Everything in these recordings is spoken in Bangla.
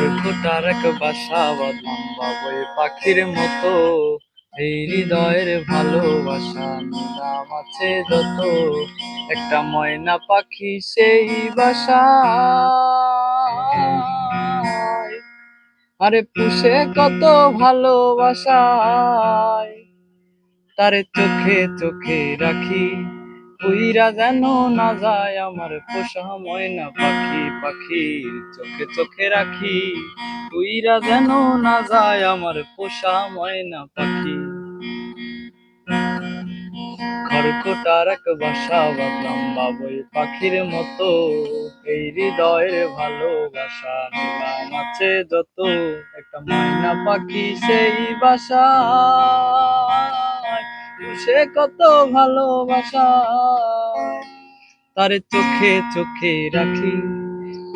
খড়কুটার এক বাসা বাঁধলাম বাবুই পাখির মতো। এই হৃদয়ের ভালোবাসা নিলাম আছে যত, একটা ময়না পাখি সেই বাসা। আরে পুষে কত ভালোবাসায়, তারে চোখে চোখে রাখি, উইরা যেন না যায় আমার পোষা ময়না পাখি। পাখির চোখে চোখে রাখি, উইরা যেন না যায় আমার পোষা ময়না পাখি। খড়কুটার এক বাসা বাঁধলাম বাবুই পাখির মতো। এই হৃদয়ের ভালোবাসা নিলাম আছে যত, একটা ময়না পাখি সেই বাসা। সে কত ভালোবাসা, তারে চোখে চোখে রাখি,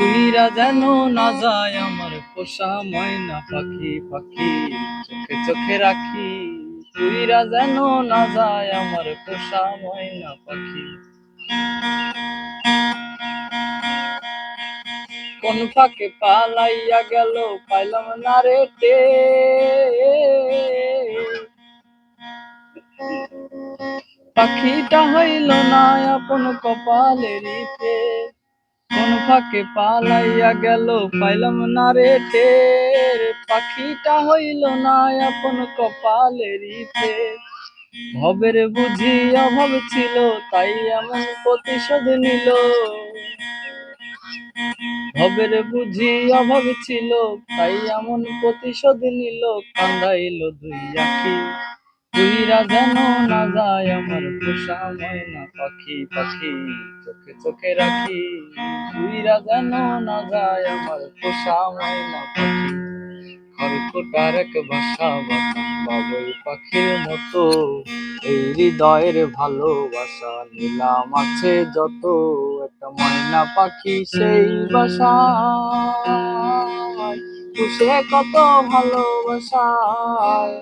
উইরা যেন না যায় আমার পোষা ময়না পাখি। পাখি চোখে চোখে রাখি, উইরা যেন না যায় আমার পোষা ময়না পাখি। কোন ফাঁকে পালাইয়া গেল পাইলাম না রে টের, পাখিটা হইল না আপন কপালেরই ফের। কোন ফাঁকে পালাইয়া গেল পাইলাম না রে টের, পাখিটা হইল না আপন কপালেরই ফের। ভবের বুঝি অভাব ছিল তাই এমন প্রতিশোধ নিল, ভবের বুঝি অভাব ছিল তাই এমন প্রতিশোধ নিল। কান্দাইল দুই আখি, উইরা যেন না যায় আমার পোষা ময়না পাখি। পাখি চোখে চোখে রাখি, উইরা যেন না যায় আমার পোষা ময়না পাখি। খড়কুটার এক বাসা বাঁধলাম বাবুই পাখির মতো। এই হৃদয়ের ভালোবাসা নিলাম আছে যত, একটা ময়না পাখি সেই বাসা। সে কত ভালোবাসায়,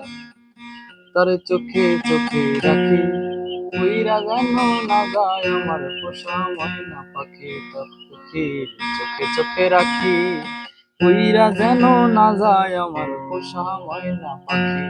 তারে চোখে চোখে রাখি, উইরা যেন না যায় আমার পোষা ময়না পাখি। পাখির চোখে চোখে রাখি, উইরা যেন না যায় আমার পোষা ময়না পাখি।